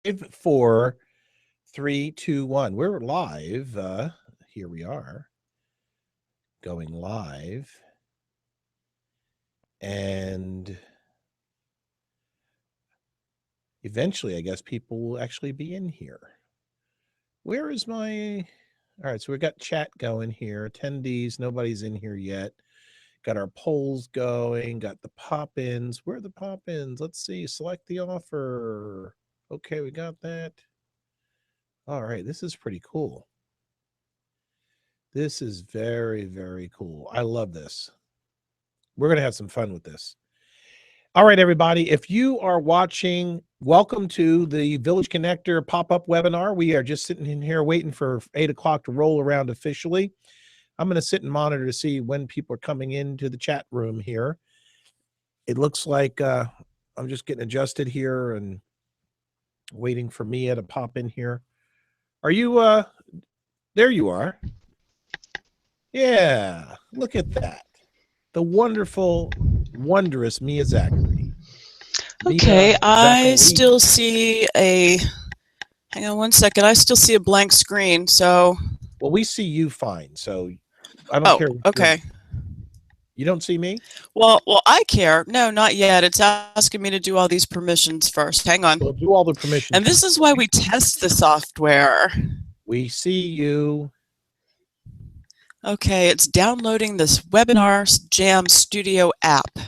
4, 3, 2, 1. We're live. Here we are going live. And eventually, I guess people will actually be in here. Where is my... All right, so we've got chat going here. Attendees, nobody's in here yet. Got our polls going, got the pop-ins. Where are the pop-ins? Let's see. Select the offer. Okay, we got that. All right, this is pretty cool. This is very, very cool. I love this. We're going to have some fun with this. All right, everybody. If you are watching, welcome to the Village Connector pop-up webinar. We are just sitting in here waiting for 8 o'clock to roll around officially. I'm going to sit and monitor to see when people are coming into the chat room here. It looks like I'm just getting adjusted here and waiting for Mia to pop in here. Are you, there you are. Yeah, look at that. The wonderful, wondrous Mia Zachary. Okay, I still see a, hang on one second, I still see a blank screen, so. Well, we see you fine, so I don't care. Okay. You don't see me? Well, I care. No, not yet. It's asking me to do all these permissions first. Hang on. We'll do all the permissions. And this is why we test the software. We see you. Okay, it's downloading this Webinar Jam Studio app.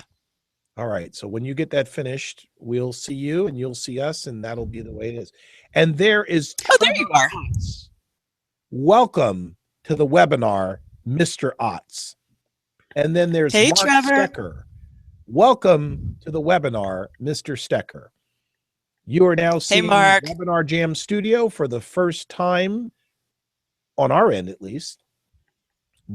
All right, so when you get that finished, we'll see you and you'll see us, and that'll be the way it is. And there is there you are. Otts. Welcome to the webinar, Mr. Otts. And then there's Mark Trevor. Stecker. Welcome to the webinar, Mr. Stecker. You are now seeing Webinar Jam Studio for the first time, on our end at least,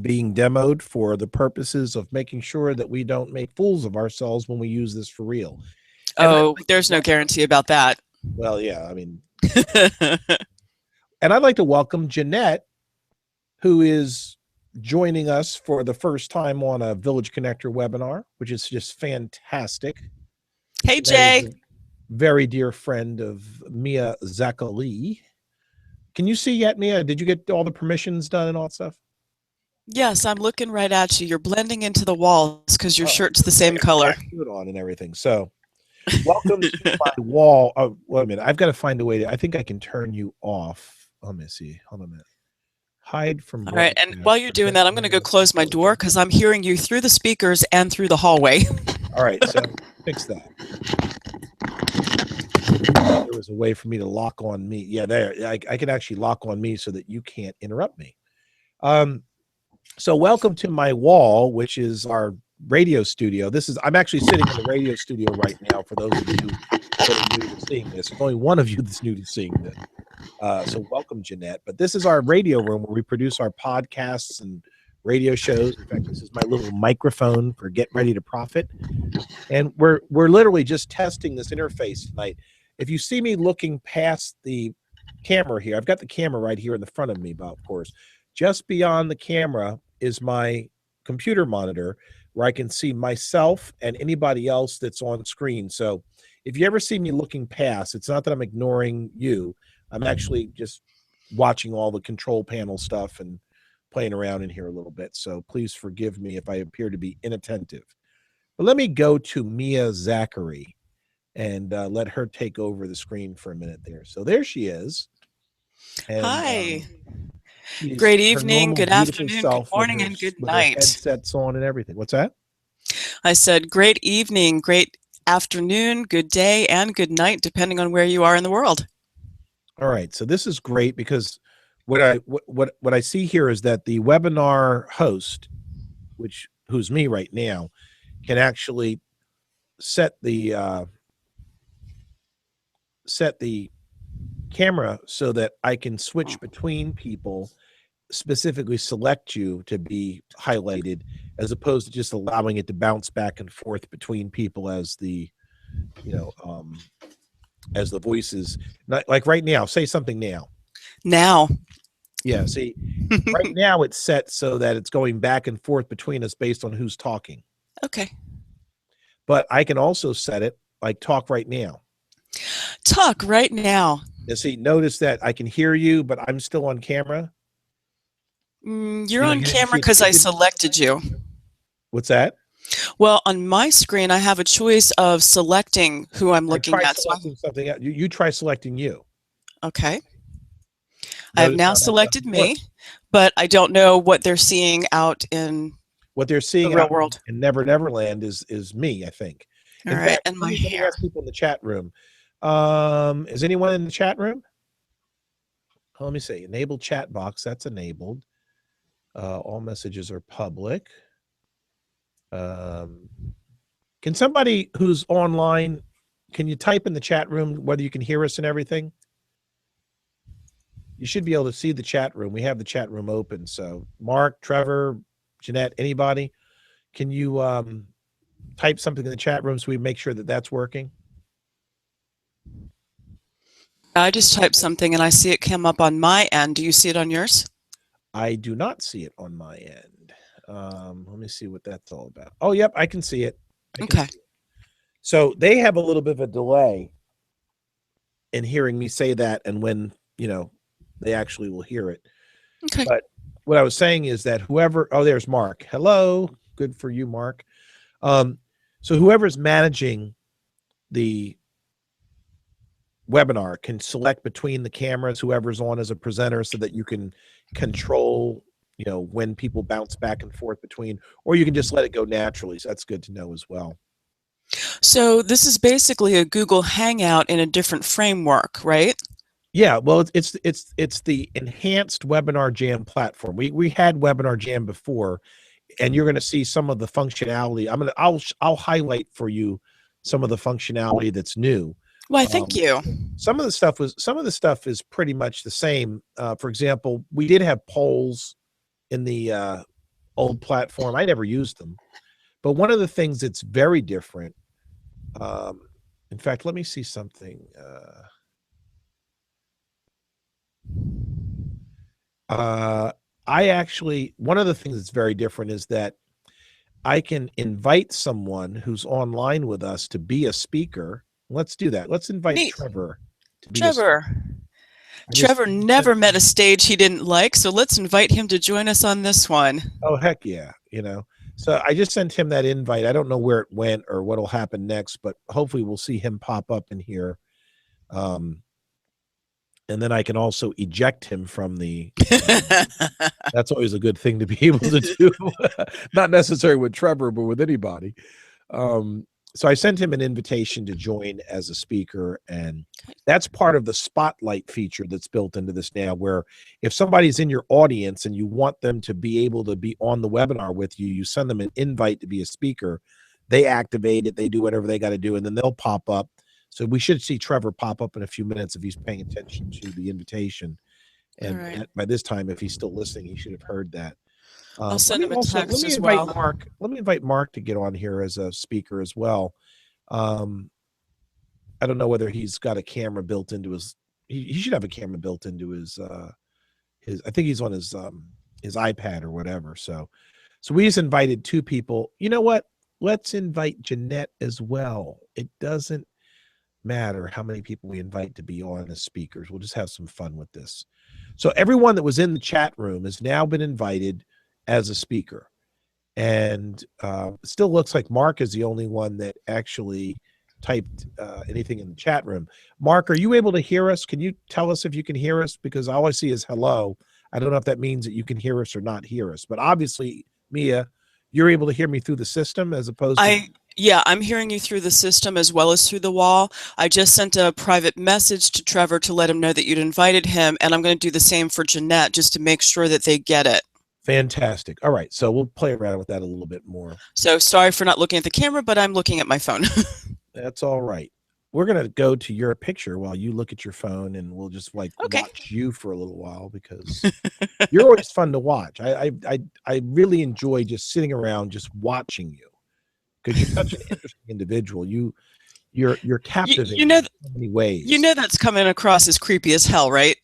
being demoed for the purposes of making sure that we don't make fools of ourselves when we use this for real. Oh, there's no guarantee about that. Well, yeah, I mean. And I'd like to welcome Jeanette, who is joining us for the first time on a Village Connector webinar, which is just fantastic. Hey, Jay. Very dear friend of Mia Zachary. Can you see yet, Mia? Did you get all the permissions done and all that stuff? Yes, I'm looking right at you. You're blending into the walls because your shirt's the same color. Suit on and everything. So, welcome to my wall. Oh, wait a minute. I've got to find a way to. I think I can turn you off. Let me see. Hold on a minute. Hide from. All right, and while you're doing that, I'm going to go close my door because I'm hearing you through the speakers and through the hallway. All right, so fix that. There was a way for me to lock on me. Yeah, there. I can actually lock on me so that you can't interrupt me. So welcome to my wall, which is our radio studio. I'm actually sitting in the radio studio right now for those of you that are new to seeing this. There's only one of you that's new to seeing this. So welcome, Jeanette. But this is our radio room where we produce our podcasts and radio shows. In fact, this is my little microphone for Get Ready to Profit. And we're literally just testing this interface tonight. If you see me looking past the camera here, I've got the camera right here in the front of me, of course. Just beyond the camera is my computer monitor where I can see myself and anybody else that's on screen. So if you ever see me looking past, it's not that I'm ignoring you. I'm actually just watching all the control panel stuff and playing around in here a little bit. So please forgive me if I appear to be inattentive. But let me go to Mia Zachary and let her take over the screen for a minute there. So there she is. And, hi. Great evening, good afternoon, good morning, and good night. Headsets on and everything. What's that? I said great evening, great afternoon, good day, and good night, depending on where you are in the world. All right, so this is great because what I see here is that the webinar host, who's me right now, can actually set the camera so that I can switch between people, specifically select you to be highlighted, as opposed to just allowing it to bounce back and forth between people as the, as the voices. Not like right now. Say something now. Now. Yeah. See, right now it's set so that it's going back and forth between us based on who's talking. Okay. But I can also set it like talk right now. talk right now. You see, notice that I can hear you, but I'm still on camera. You're on You didn't camera see because I selected you. What's that? Well, on my screen, I have a choice of selecting who I'm looking try at. selecting something else. You try selecting you. Okay. I have Notice now how that selected doesn't work. me, but I don't know what they're seeing out in What they're seeing the real out world. in Never Neverland is me, I think. All In right, fact, and let my me hair. ask people in the chat room. Is anyone in the chat room? Oh, let me see. Enable chat box. That's enabled. All messages are public. Can somebody who's online, can you type in the chat room whether you can hear us and everything? You should be able to see the chat room. We have the chat room open. So Mark, Trevor, Jeanette, anybody, can you type something in the chat room so we make sure that that's working? I just typed something and I see it come up on my end. Do you see it on yours? I do not see it on my end. Let me see what that's all about. Oh, yep, I can see it. Okay. See it. So they have a little bit of a delay in hearing me say that and when, they actually will hear it. Okay. But what I was saying is that there's Mark. Hello. Good for you, Mark. So whoever's managing the webinar can select between the cameras, whoever's on as a presenter, so that you can control, when people bounce back and forth between, or you can just let it go naturally. So that's good to know as well. So this is basically a Google Hangout in a different framework, right? Yeah, well, it's the enhanced Webinar Jam platform. We had Webinar Jam before, and you're going to see some of the functionality. I'll highlight for you some of the functionality that's new. Why, thank you. Some of the stuff is pretty much the same. For example, we did have polls in the old platform. I never used them, but one of the things that's very different. In fact, let me see something. One of the things that's very different is that I can invite someone who's online with us to be a speaker. Let's do that. Let's invite Trevor to be Trevor never met a stage he didn't like, so let's invite him to join us on this one. Oh, heck yeah. So I just sent him that invite. I don't know where it went or what'll happen next, but hopefully we'll see him pop up in here. And then I can also eject him from the that's always a good thing to be able to do. Not necessarily with Trevor, but with anybody. So I sent him an invitation to join as a speaker, and that's part of the spotlight feature that's built into this now, where if somebody's in your audience and you want them to be able to be on the webinar with you, you send them an invite to be a speaker, they activate it, they do whatever they got to do, and then they'll pop up. So we should see Trevor pop up in a few minutes if he's paying attention to the invitation. And by this time, if he's still listening, he should have heard that. I'll send him a text as well. Let me invite Mark to get on here as a speaker as well. I don't know whether he's got a camera built into his. He should have a camera built into his. I think he's on his iPad or whatever. So we just invited two people. You know what? Let's invite Jeanette as well. It doesn't matter how many people we invite to be on as speakers. We'll just have some fun with this. So everyone that was in the chat room has now been invited as a speaker, and it still looks like Mark is the only one that actually typed anything in the chat room. Mark, are you able to hear us? Can you tell us if you can hear us? Because all I see is hello. I don't know if that means that you can hear us or not hear us, but obviously, Mia, you're able to hear me through the system as opposed to... Yeah, I'm hearing you through the system as well as through the wall. I just sent a private message to Trevor to let him know that you'd invited him, and I'm going to do the same for Jeanette just to make sure that they get it. Fantastic. All right, so we'll play around with that a little bit more. So sorry for not looking at the camera, but I'm looking at my phone. That's all right. We're going to go to your picture while you look at your phone, and we'll just watch you for a little while because you're always fun to watch. I really enjoy just sitting around just watching you because you're such an interesting individual. You're captivating in so many ways. You know that's coming across as creepy as hell, right?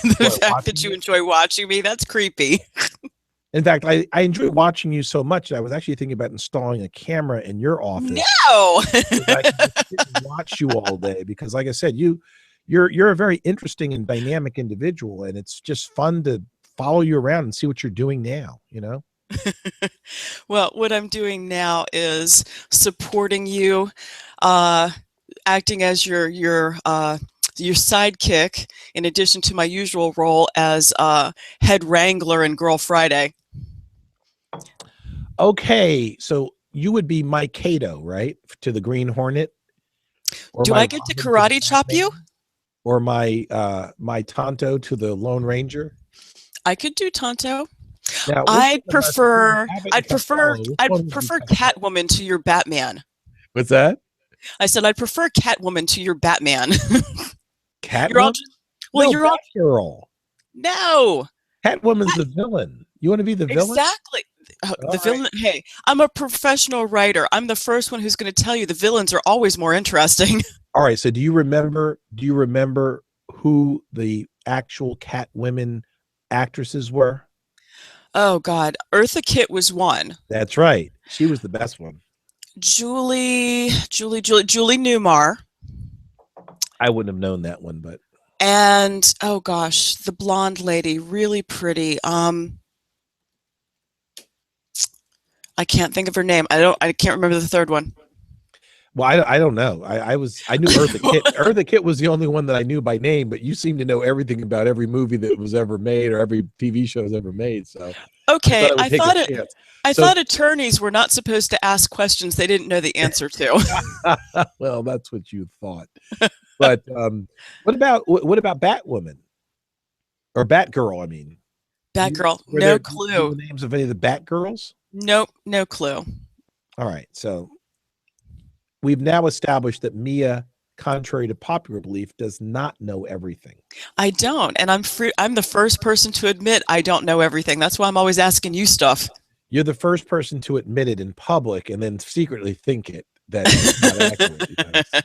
The fact that you enjoy watching me, that's creepy. In fact, I enjoy watching you so much that I was actually thinking about installing a camera in your office No. so that I can just sit and watch you all day. Because, like I said, you're a very interesting and dynamic individual, and it's just fun to follow you around and see what you're doing now. You know. Well, what I'm doing now is supporting you, uh, acting as your sidekick, in addition to my usual role as head wrangler in Girl Friday. Okay, so you would be my Kato, right, to the Green Hornet, or Do my I get to Robin to the karate chop you? Batman, or my Tonto to the Lone Ranger. I could do Tonto. Now, which I'd one of us, between prefer Abbott and I'd prefer Costello, which I'd one would you prefer prefer? Catwoman to your Batman. What's that? I said I'd prefer Catwoman to your Batman. You're all Catwoman? well, No, you're all Batgirl. no. Catwoman's the villain. You want to be the villain? Exactly. All The right. villain, hey, I'm a professional writer. I'm the first one who's going to tell you the villains are always more interesting. All right. So do you remember? Do you remember who the actual Catwomen actresses were? Oh God, Eartha Kitt was one. That's right. She was the best one. Julie Newmar, I wouldn't have known that one, but and oh gosh, the blonde lady, really pretty. I can't think of her name. I can't remember the third one. well, I don't know. I knew Eartha Kitt. Eartha Kitt was the only one that I knew by name, but you seem to know everything about every movie that was ever made or every TV show was ever made. So I Okay, thought I would take a chance. I So, thought attorneys were not supposed to ask questions they didn't know the answer to. well, that's what you thought. But what about Batwoman or Batgirl? I mean, Batgirl, were no there do you know clue. the names of any of the Batgirls? Nope, no clue. All right, so we've now established that Mia, contrary to popular belief, does not know everything. I don't, and I'm the first person to admit I don't know everything. That's why I'm always asking you stuff. You're the first person to admit it in public and then secretly think that it's not accurate. So.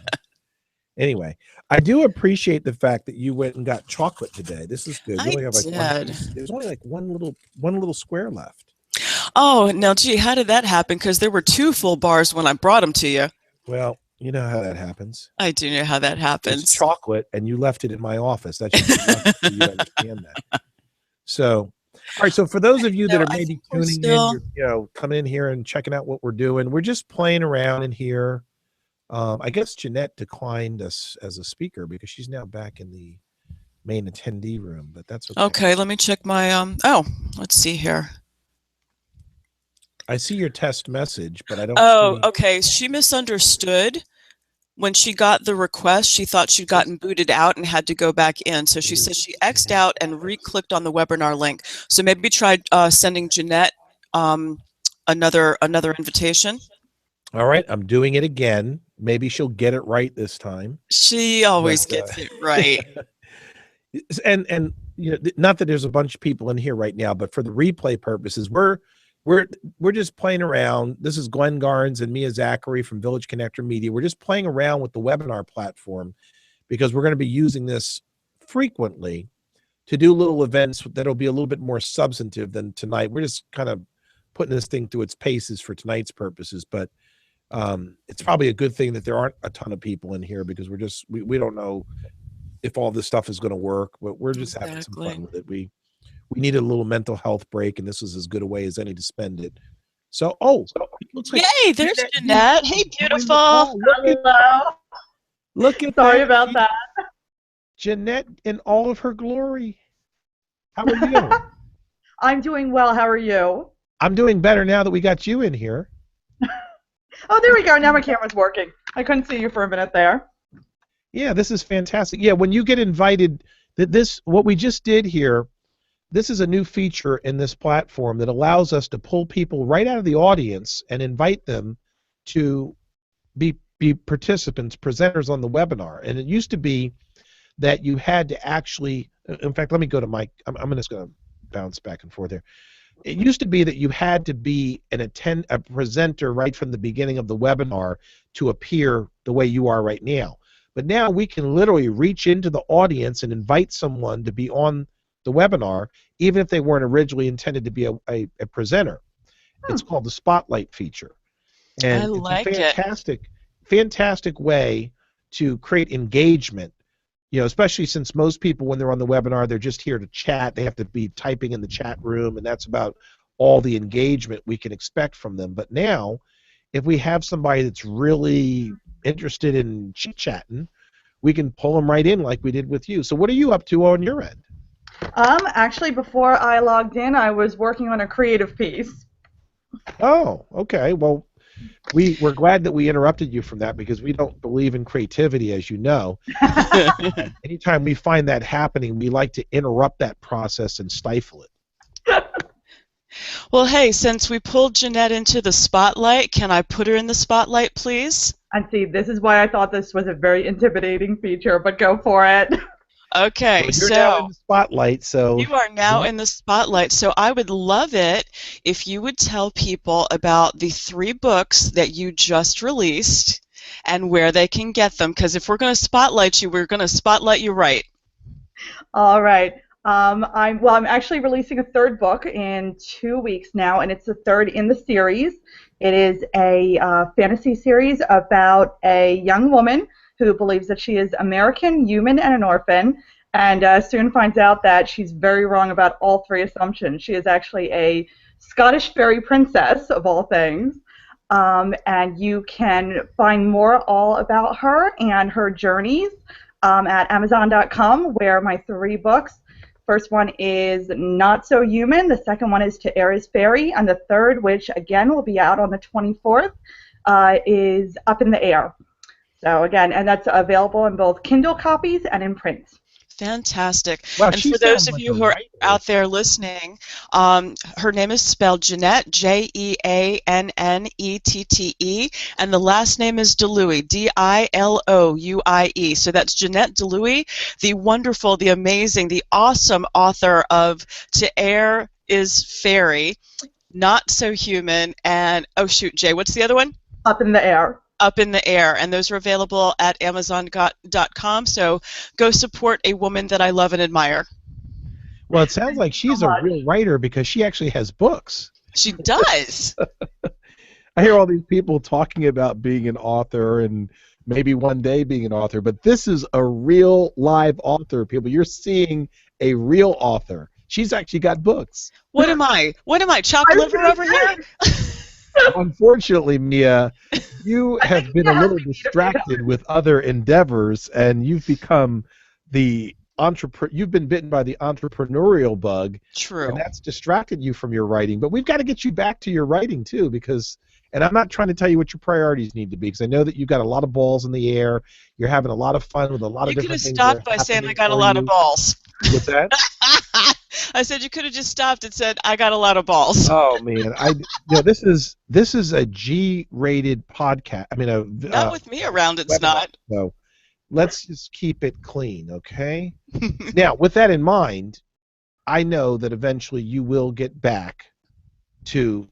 Anyway, I do appreciate the fact that you went and got chocolate today. This is good. You I only have like one did. piece. There's only like one little square left. Oh, now, gee, how did that happen? Because there were 2 full bars when I brought them to you. Well, you know how that happens. I do know how that It's happens. chocolate, and you left it in my office. That should be enough for you to understand that. So, all right. So, for those of you that No, are I maybe think we're tuning in, still. you're coming in here and checking out what we're doing. We're just playing around in here. I guess Jeanette declined us as a speaker because she's now back in the main attendee room, but that's okay. Okay, let me check my oh, let's see here. I see your test message, but I don't Oh, see. okay. She misunderstood. When she got the request, she thought she'd gotten booted out and had to go back in. So she says she X'd out and re-clicked on the webinar link. So maybe try sending Jeanette another invitation. All right, I'm doing it again. Maybe she'll get it right this time. She always But, gets it right. and not that there's a bunch of people in here right now, but for the replay purposes, we're just playing around. This is Glenn Garnes and Mia Zachary from Village Connector Media. We're just playing around with the webinar platform because we're going to be using this frequently to do little events that'll be a little bit more substantive than tonight. We're just kind of putting this thing through its paces for tonight's purposes, but it's probably a good thing that there aren't a ton of people in here because we don't know if all this stuff is going to work, but we're just having some fun with it. We needed a little mental health break, and this is as good a way as any to spend it. So, it looks like Yay, there's Jeanette. Hey, beautiful. Look at Sorry that. about that. Jeanette in all of her glory. How are you? I'm doing well. How are you? I'm doing better now that we got you in here. Oh, there we go. Now my camera's working. I couldn't see you for a minute there. Yeah, this is fantastic. Yeah, when you get invited, what we just did here, this is a new feature in this platform that allows us to pull people right out of the audience and invite them to be participants, presenters on the webinar. And it used to be that you had to actually, in fact, let me go to Mike. I'm just going to bounce back and forth here. It used to be that you had to be a presenter right from the beginning of the webinar to appear the way you are right now. But now we can literally reach into the audience and invite someone to be on the webinar, even if they weren't originally intended to be a presenter. It's called the Spotlight feature. I And it's a like it. fantastic way to create engagement, especially since most people, when they're on the webinar, they're just here to chat. They have to be typing in the chat room, and that's about all the engagement we can expect from them. But now, if we have somebody that's really interested in chit-chatting, we can pull them right in like we did with you. So what are you up to on your end? Actually, before I logged in, I was working on a creative piece. Oh, okay. Well, we're glad that we interrupted you from that because we don't believe in creativity, as you know. Anytime we find that happening, we like to interrupt that process and stifle it. Well, hey, since we pulled Jeanette into the spotlight, can I put her in the spotlight, please? And see, this is why I thought this was a very intimidating feature, but go for it. Okay, well, you're now in the spotlight, so you are now in the spotlight. So I would love it if you would tell people about the 3 books that you just released and where they can get them. Because if we're going to spotlight you, we're going to spotlight you right. All right. I'm actually releasing a 3rd book in 2 weeks now, and it's the 3rd in the series. It is a fantasy series about a young woman who believes that she is American, human, and an orphan, and soon finds out that she's very wrong about all 3 assumptions. She is actually a Scottish fairy princess, of all things. And you can find more all about her and her journeys at Amazon.com, where my 3 books. First one is Not So Human, the second one is To Air is Fairy, and the 3rd, which again will be out on the 24th, is Up in the Air. So again, and that's available in both Kindle copies and in print. Fantastic. Wow, and for those of you who are out there listening, her name is spelled Jeanette, Jeannette, and the last name is Dilouie, Dilouie. So that's Jeanette Dilouie, the wonderful, the amazing, the awesome author of To Air is Fairy, Not So Human, and, oh shoot, Jay, what's the other one? Up in the Air. Up in the Air, and those are available at Amazon.com, so go support a woman that I love and admire. Well, it sounds like she's a real writer because she actually has books. She does. I hear all these people talking about being an author and maybe one day being an author, but this is a real live author, people. You're seeing a real author. She's actually got books. What am I? Chopped liver over here? Unfortunately, Mia, you have been a little distracted with other endeavors, and you've become you've been bitten by the entrepreneurial bug. True. And that's distracted you from your writing. But we've got to get you back to your writing too, and I'm not trying to tell you what your priorities need to be, because I know that you've got a lot of balls in the air. You're having a lot of fun with a lot of different things. You could have stopped by saying I got a lot of balls. What's that? I said you could have just stopped and said I got a lot of balls. Oh man, this is a G-rated podcast. I mean, not with me around. It's not. So let's just keep it clean, okay? Now, with that in mind, I know that eventually you will get back to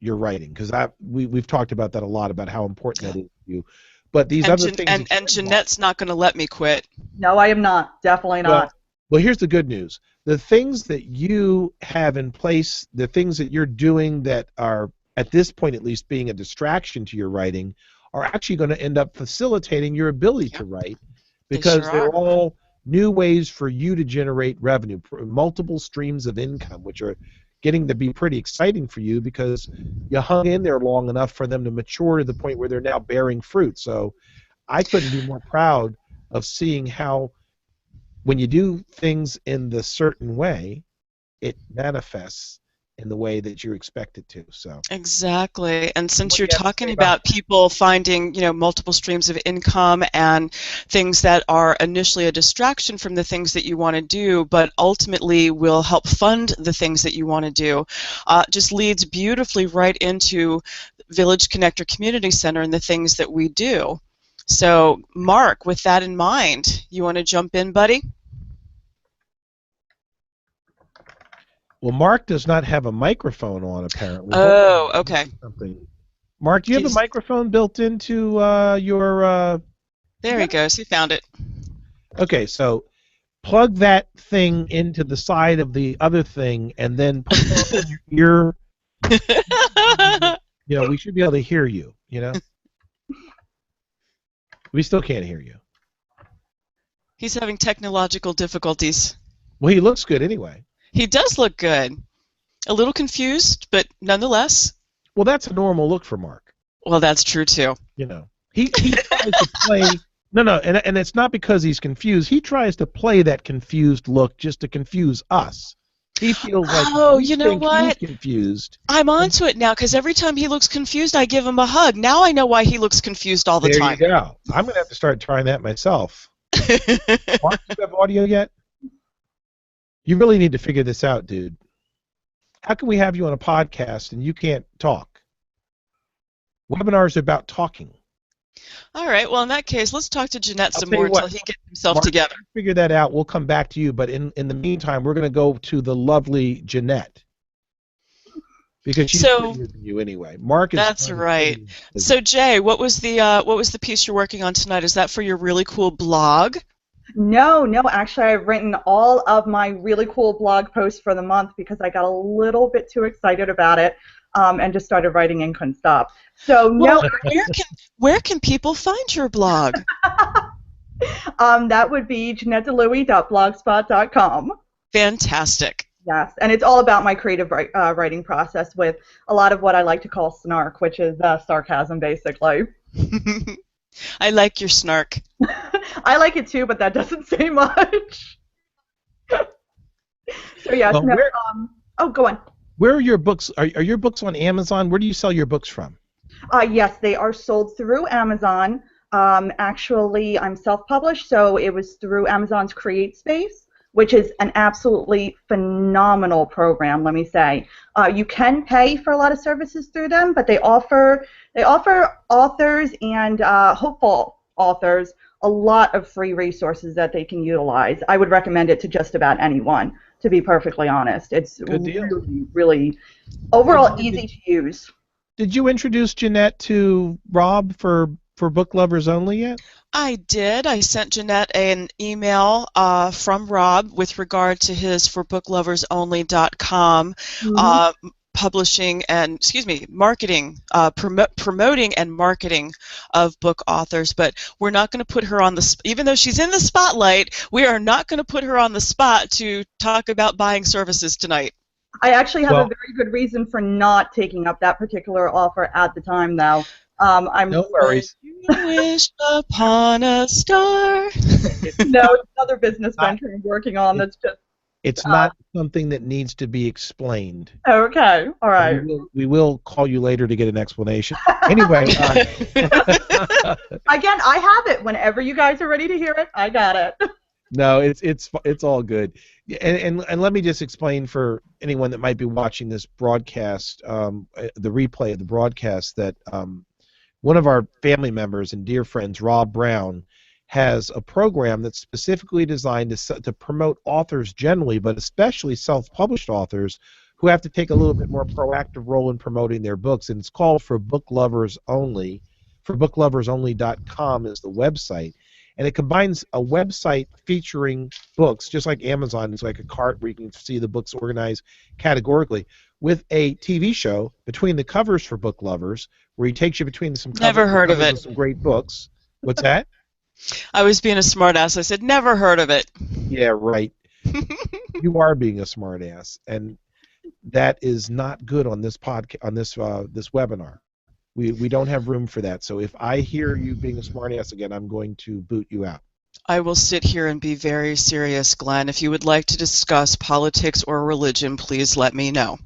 your writing, because we've talked about that a lot, about how important that is to you. But these other things, and Jeanette's not going to let me quit. No, I am not. Definitely not. Well, here's the good news. The things that you have in place, the things that you're doing that are, at this point at least, being a distraction to your writing, are actually going to end up facilitating your ability to write, because they're all new ways for you to generate revenue, multiple streams of income, which are getting to be pretty exciting for you because you hung in there long enough for them to mature to the point where they're now bearing fruit. So I couldn't be more proud of seeing how, when you do things in the certain way, it manifests in the way that you expect it to. So exactly. And since you're talking about people finding, multiple streams of income and things that are initially a distraction from the things that you want to do, but ultimately will help fund the things that you want to do, just leads beautifully right into Village Connector Community Center and the things that we do. So, Mark, with that in mind, you want to jump in, buddy? Well, Mark does not have a microphone on, apparently. Oh, okay. Mark, do you have a microphone built into your... There he goes. He found it. Okay, so plug that thing into the side of the other thing, and then put it on your ear. You know, we should be able to hear you. You know, we still can't hear you. He's having technological difficulties. Well, he looks good anyway. He does look good. A little confused, but nonetheless. Well, that's a normal look for Mark. Well, that's true too. You know, he tries to play. No, and it's not because he's confused. He tries to play that confused look just to confuse us. He feels like, oh, you know what? He's confused. I'm onto it now because every time he looks confused, I give him a hug. Now I know why he looks confused all the time. There you go. I'm gonna have to start trying that myself. Mark, do you have audio yet? You really need to figure this out, dude. How can we have you on a podcast and you can't talk? Webinars are about talking. All right. Well, in that case, let's talk to Jeanette some tell you more what, until he gets himself Mark, together. Figure that out. We'll come back to you. But in the meantime, we're going to go to the lovely Jeanette. Because she's prettier than you anyway. Mark is. That's right. So Jay, what was the piece you're working on tonight? Is that for your really cool blog? No, actually I've written all of my really cool blog posts for the month because I got a little bit too excited about it and just started writing and couldn't stop. So well, where can people find your blog? That would be JeanetteDeLuey.blogspot.com. Fantastic. Yes, and it's all about my creative writing process with a lot of what I like to call snark, which is sarcasm, basically. I like your snark. I like it too, but that doesn't say much. So yes, well, go on. Where are your books? Are your books on Amazon? Where do you sell your books from? Yes, they are sold through Amazon. Actually, I'm self-published, so it was through Amazon's Create Space, which is an absolutely phenomenal program, let me say. You can pay for a lot of services through them, but they offer authors and hopeful authors a lot of free resources that they can utilize. I would recommend it to just about anyone, to be perfectly honest. It's really, really overall easy to use. Did you introduce Jeanette to Rob for Book Lovers Only yet? I did. I sent Jeanette an email from Rob with regard to his forbookloversonly.com publishing and, marketing, promoting and marketing of book authors. But we're not going to put her on the, even though she's in the spotlight, we are not going to put her on the spot to talk about buying services tonight. I actually have a very good reason for not taking up that particular offer at the time, though. No worries. You wish upon a star. No, it's another business venture I'm working on that's just... It's not something that needs to be explained. Okay, all right. We will call you later to get an explanation. Anyway. Again, I have it. Whenever you guys are ready to hear it, I got it. No, it's all good. And let me just explain for anyone that might be watching this broadcast, the replay of the broadcast, that one of our family members and dear friends, Rob Brown, has a program that's specifically designed to promote authors generally, but especially self-published authors who have to take a little bit more proactive role in promoting their books, and it's called For Book Lovers Only. ForBookLoversOnly.com is the website, and it combines a website featuring books, just like Amazon. It's like a cart where you can see the books organized categorically, with a TV show between the covers for book lovers, where he takes you between some covers. Never heard of it. Some great books. What's that? I was being a smartass. I said, never heard of it. Yeah, right. You are being a smartass, and that is not good on this podcast, on this webinar. We don't have room for that. So if I hear you being a smartass again, I'm going to boot you out. I will sit here and be very serious, Glenn. If you would like to discuss politics or religion, please let me know.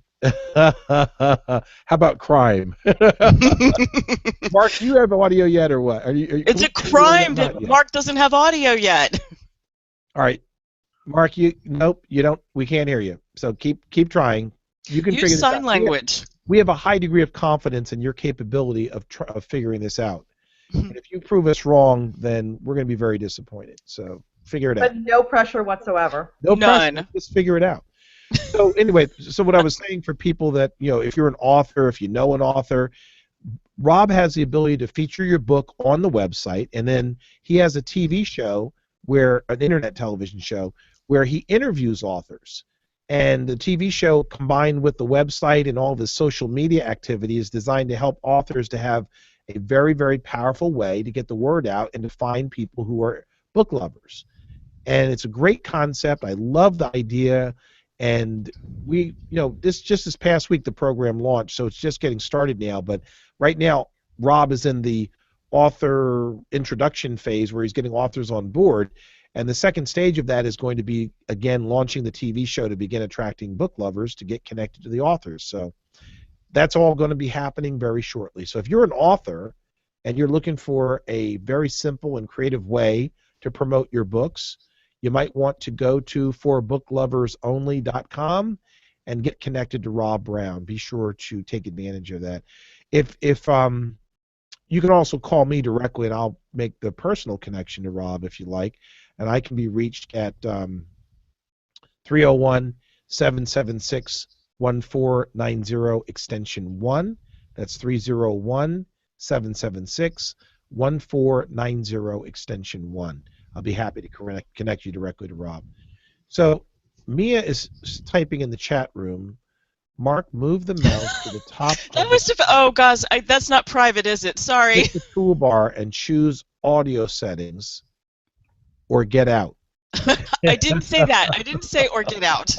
How about crime? Mark, do you have audio yet, or what? It's a crime that Mark doesn't have audio yet. All right, Mark, nope, you don't. We can't hear you. So keep trying. You can figure Use this out. sign language. We have a high degree of confidence in your capability of figuring this out. And if you prove us wrong, then we're going to be very disappointed. So figure it out. But no pressure whatsoever. No None. pressure. Just figure it out. So anyway, what I was saying for people that, if you're an author, if you know an author, Rob has the ability to feature your book on the website, and then he has a TV show where an internet television show where he interviews authors. And the TV show, combined with the website and all of his social media activity, is designed to help authors to have a very, very powerful way to get the word out and to find people who are book lovers. And it's a great concept. I love the idea. And we, this past week the program launched, so it's just getting started now. But right now, Rob is in the author introduction phase where he's getting authors on board. And the second stage of that is going to be, again, launching the TV show to begin attracting book lovers to get connected to the authors. So that's all going to be happening very shortly. So if you're an author and you're looking for a very simple and creative way to promote your books, you might want to go to forbooklaversonly.com and get connected to Rob Brown. Be sure to take advantage of that. If you can also call me directly, and I'll make the personal connection to Rob if you like, and I can be reached at 301-776-1490 extension 1. That's 301-776-1490 extension 1. I'll be happy to connect you directly to Rob. So Mia is typing in the chat room. Mark, move the mouse to the top. Oh, guys, that's not private, is it? Sorry. Hit the toolbar and choose audio settings or get out. I didn't say that. I didn't say or get out.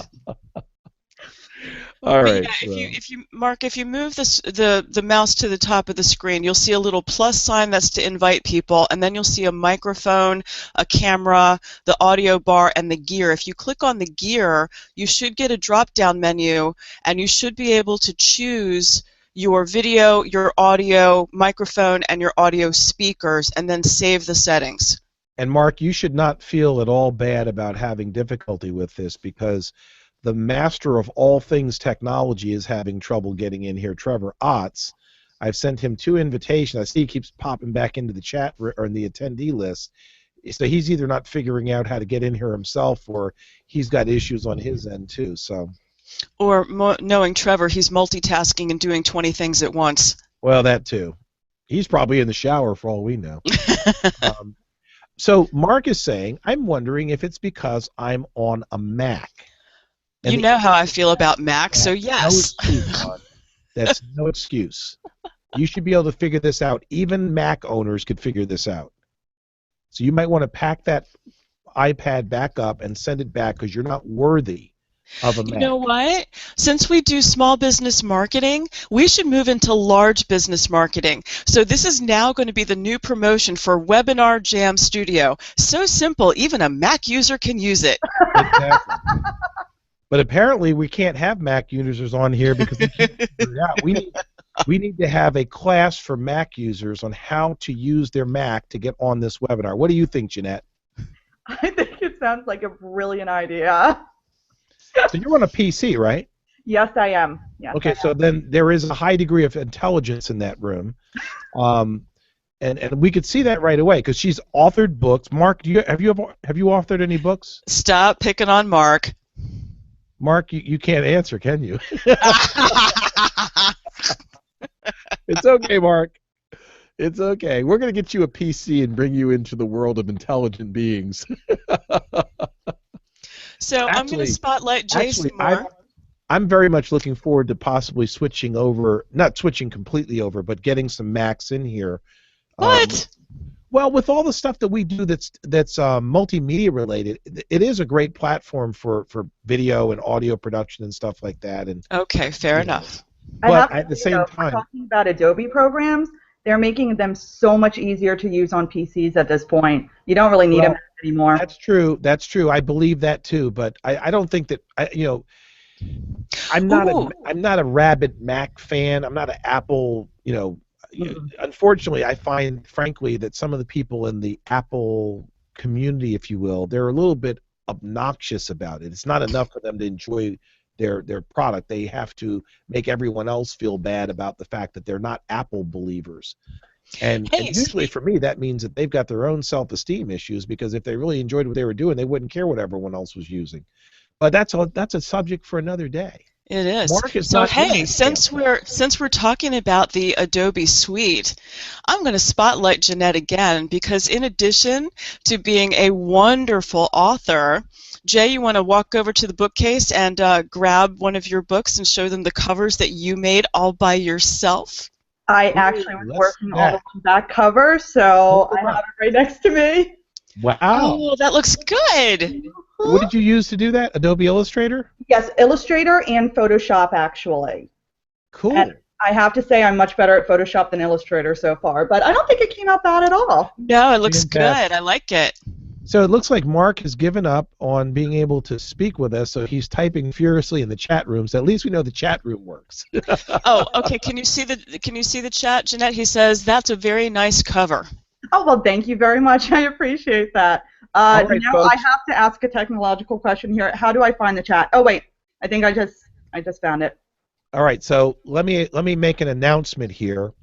All right. Yeah, Mark, if you move the mouse to the top of the screen, you'll see a little plus sign that's to invite people, and then you'll see a microphone, a camera, the audio bar, and the gear. If you click on the gear, you should get a drop-down menu, and you should be able to choose your video, your audio, microphone, and your audio speakers, and then save the settings. And Mark, you should not feel at all bad about having difficulty with this, because the master of all things technology is having trouble getting in here, Trevor Otts. I've sent him 2 invitations. I see he keeps popping back into the chat or in the attendee list. So he's either not figuring out how to get in here himself, or he's got issues on his end too. So, or knowing Trevor, he's multitasking and doing 20 things at once. Well, that too. He's probably in the shower for all we know. So Mark is saying, I'm wondering if it's because I'm on a Mac. And you know how I feel about Mac, so yes. No excuse, that's no excuse. You should be able to figure this out. Even Mac owners could figure this out. So you might want to pack that iPad back up and send it back because you're not worthy of a Mac. You know what? Since we do small business marketing, we should move into large business marketing. So this is now going to be the new promotion for Webinar Jam Studio. So simple, even a Mac user can use it. Exactly. But apparently we can't have Mac users on here because we can't figure it out. We need to have a class for Mac users on how to use their Mac to get on this webinar. What do you think, Jeanette? I think it sounds like a brilliant idea. So you're on a PC, right? Yes, I am. Yes, okay, so then there is a high degree of intelligence in that room. And we could see that right away because she's authored books. Mark, have you authored any books? Stop picking on Mark. Mark, you can't answer, can you? It's okay, Mark. It's okay. We're going to get you a PC and bring you into the world of intelligent beings. So I'm going to spotlight Jason more. I'm very much looking forward to possibly switching over, not switching completely over, but getting some Macs in here. What? Well, with all the stuff that we do that's multimedia related, it is a great platform for video and audio production and stuff like that. And okay, fair enough. But at the same time, talking about Adobe programs, they're making them so much easier to use on PCs at this point. You don't really need them anymore. That's true. That's true. I believe that too. But I don't think that I'm not a rabid Mac fan. I'm not an Apple. Unfortunately, I find, frankly, that some of the people in the Apple community, if you will, they're a little bit obnoxious about it. It's not enough for them to enjoy their product. They have to make everyone else feel bad about the fact that they're not Apple believers. And usually for me, that means that they've got their own self-esteem issues, because if they really enjoyed what they were doing, they wouldn't care what everyone else was using. But that's a subject for another day. It is. Mark is So not in hey, this since camp. we're talking about the Adobe Suite, I'm going to spotlight Jeanette again because in addition to being a wonderful author, Jay, you want to walk over to the bookcase and grab one of your books and show them the covers that you made all by yourself? I Ooh, actually was let's working do on the that. back cover, so Hold I them have up. it right next to me. Wow. Oh, that looks good. What did you use to do that? Adobe Illustrator? Yes, Illustrator and Photoshop, actually. And Cool. I have to say I'm much better at Photoshop than Illustrator so far, but I don't think it came out bad at all. No, it looks Fantastic. good. I like it. So it looks like Mark has given up on being able to speak with us, so he's typing furiously in the chat room. So at least we know the chat room works. Oh, okay. Can you see the chat, Jeanette? He says that's a very nice cover. Oh, well, thank you very much. I appreciate that. All right, Now I folks. have to ask a technological question here. How do I find the chat? Oh, wait. I think I just found it. All right. So let me make an announcement here.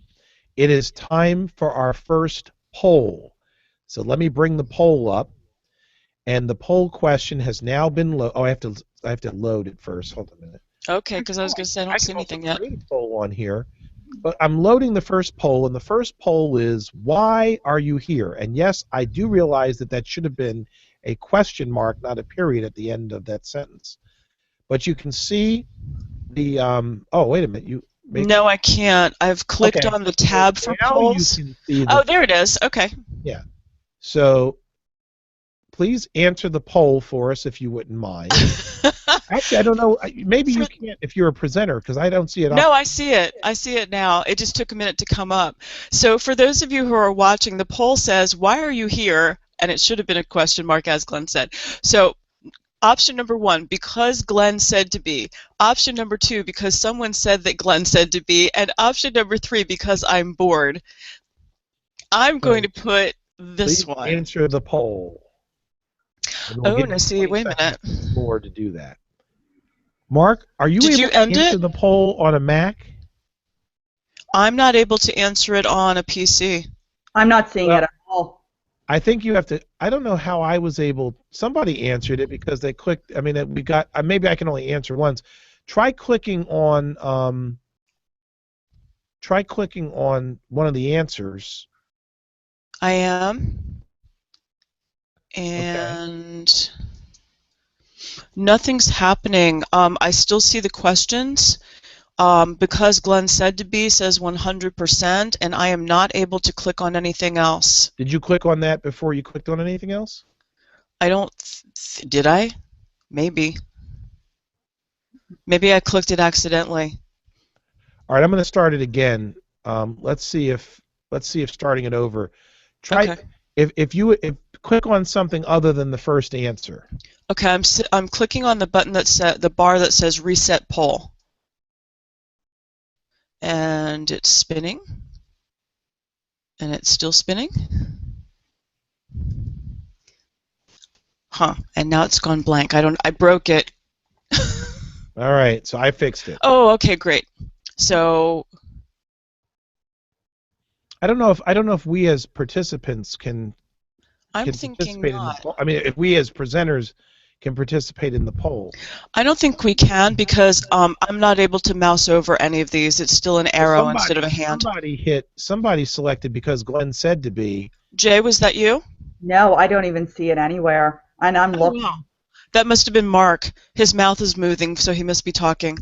It is time for our first poll. So let me bring the poll up, and the poll question has now been Oh, I have to load it first. Hold on a minute. Okay, because I was going to say I I don't see can also anything yet. create a poll on here, but I'm loading the first poll, and the first poll is, why are you here? And yes, I do realize that that should have been a question mark, not a period at the end of that sentence. But you can see the oh, wait a minute, you maybe No, I can't. I've clicked okay. on the So tab for now you polls. can see Oh, the there it is. Okay. yeah. So please answer the poll for us if you wouldn't mind. Actually, I don't know. Maybe you can't if you're a presenter because I don't see it up. No, I see it. I see it now. It just took a minute to come up. So for those of you who are watching, the poll says, "Why are you here?" And it should have been a question mark, as Glenn said. So option number 1, because Glenn said to be. Option number 2, because someone said that Glenn said to be. And option number 3, because I'm bored. I'm going So to put this please one. answer the poll. And we'll Oh, give no, you see, 20 wait a seconds minute. more to do that. Mark, are you Did able you to end answer it? the poll on a Mac? I'm not able to answer it on a PC. I'm not seeing it Well, at all. I think you have to. I don't know how I was able. Somebody answered it because they clicked. I mean, we got. Maybe I can only answer once. Try clicking on. Try clicking on one of the answers. I am. Okay. And nothing's happening. I still see the questions. Because Glenn said to be says 100%, and I am not able to click on anything else. Did you click on that before you clicked on anything else? I don't. Did I? Maybe. Maybe I clicked it accidentally. All right, I'm going to start it again. Let's see if starting it over. Try Okay. if you click on something other than the first answer. Okay. I'm clicking on the button that said the bar that says reset poll, and it's spinning, and it's still spinning. Huh. And now it's gone blank. I broke it. All right, so I fixed it. Oh, okay, great. So I don't know if we as participants can I'm thinking participate in the not. poll. I mean, if we as presenters can participate in the poll. I don't think we can because I'm not able to mouse over any of these. It's still an Well, arrow instead of a hand. somebody selected because Glenn said to be. Jay, was that you? No, I don't even see it anywhere. And I'm Oh, looking. wow. That must have been Mark. His mouth is moving, so he must be talking.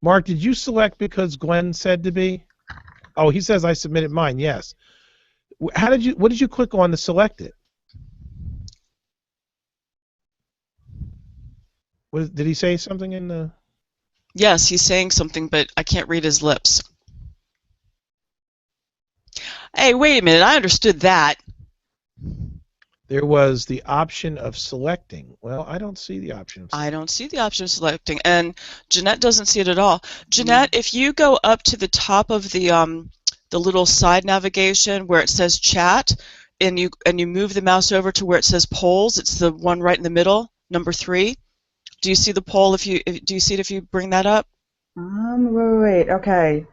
Mark, did you select because Glenn said to be? Oh, he says I submitted mine. Yes. What did you click on to select it? Did he say something in the? Yes, he's saying something, but I can't read his lips. Hey, wait a minute. I understood that. There was the option of selecting. Well, I don't see the option of selecting. I don't see the option of selecting, and Jeanette doesn't see it at all. Jeanette, if you go up to the top of the little side navigation where it says chat, and you move the mouse over to where it says polls, it's the one right in the middle, number 3. Do you see the poll? Do you see it if you bring that up? Wait, okay.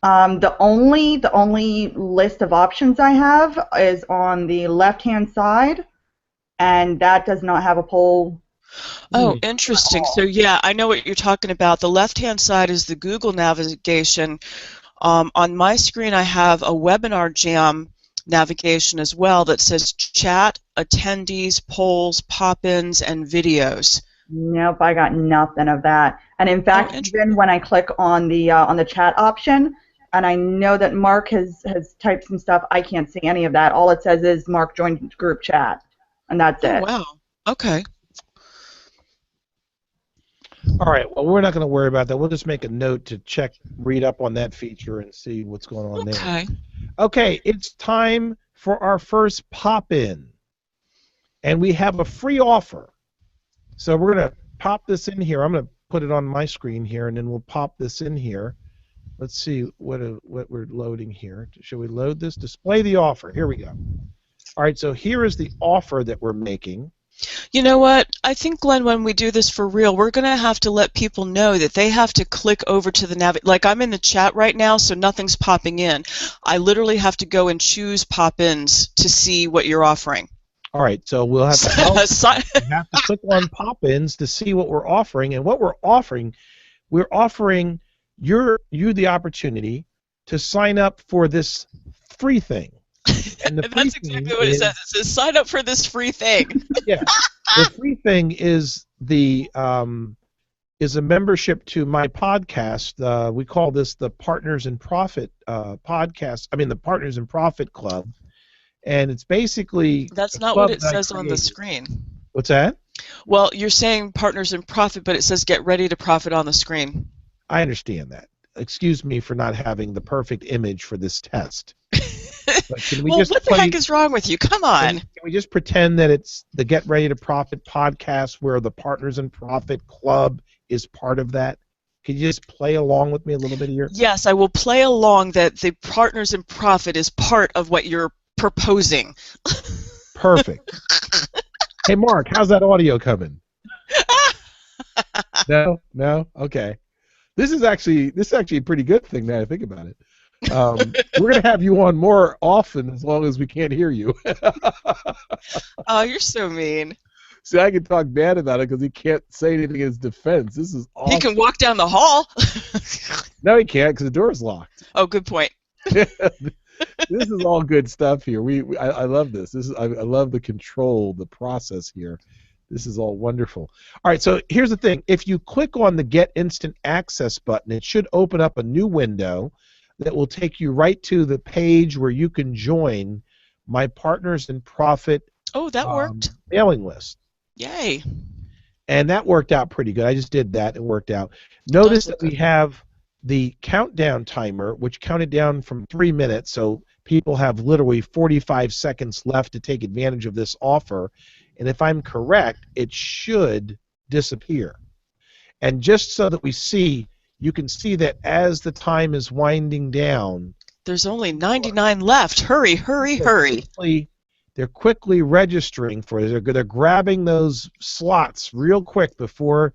The only list of options I have is on the left-hand side, and that does not have a poll Oh, interesting. So yeah, I know what you're talking about. The left-hand side is the Google navigation. On my screen, I have a webinar jam navigation as well that says chat, attendees, polls, pop-ins, and videos. Nope, I got nothing of that. And in fact, even when I click on the chat option, and I know that Mark has typed some stuff, I can't see any of that. All it says is Mark joined group chat, and that's it. Oh, wow. Okay. All right. Well, we're not going to worry about that. We'll just make a note to read up on that feature and see what's going on there. Okay. Okay, it's time for our first pop-in. And we have a free offer. So we're going to pop this in here. I'm going to put it on my screen here, and then we'll pop this in here. Let's see what we're loading here. Should we load this? Display the offer. Here we go. All right, so here is the offer that we're making. You know what? I think, Glenn, when we do this for real, we're going to have to let people know that they have to click over to the like I'm in the chat right now, so nothing's popping in. I literally have to go and choose pop-ins to see what you're offering. All right, so we'll have to have to click on pop-ins to see what we're offering. And what we're offering you the opportunity to sign up for this free thing. And that's exactly what it says. It says sign up for this free thing. Yeah, the free thing is a membership to my podcast. We call this the Partners in Profit podcast. I mean, the Partners in Profit Club, and it's basically that's not what it says on the screen. What's that? Well, you're saying Partners in Profit, but it says get ready to profit on the screen. I understand that. Excuse me for not having the perfect image for this test. Well, what the heck is wrong with you? Come on. Can we just pretend that it's the Get Ready to Profit podcast where the Partners in Profit Club is part of that? Can you just play along with me a little bit here? Yes, I will play along that the Partners in Profit is part of what you're proposing. Perfect. Hey, Mark, how's that audio coming? No? Okay. This is actually a pretty good thing now I think about it. We're going to have you on more often as long as we can't hear you. Oh, you're so mean. See, I can talk bad about it because he can't say anything in his defense. This is awesome. He can walk down the hall. No, he can't because the door's locked. Oh, good point. This is all good stuff here. I love this. I love the control, the process here. This is all wonderful. All right, so here's the thing. If you click on the Get Instant Access button, it should open up a new window that will take you right to the page where you can join my Partners in Profit worked. Mailing list. Yay. And that worked out pretty good. I just did that. It worked out. Notice that we have the countdown timer, which counted down from 3 minutes, so people have literally 45 seconds left to take advantage of this offer. And if I'm correct, it should disappear. And just so that we see, you can see that as the time is winding down, there's only 99 left. Hurry, hurry, hurry. They're quickly registering for it. They're grabbing those slots real quick before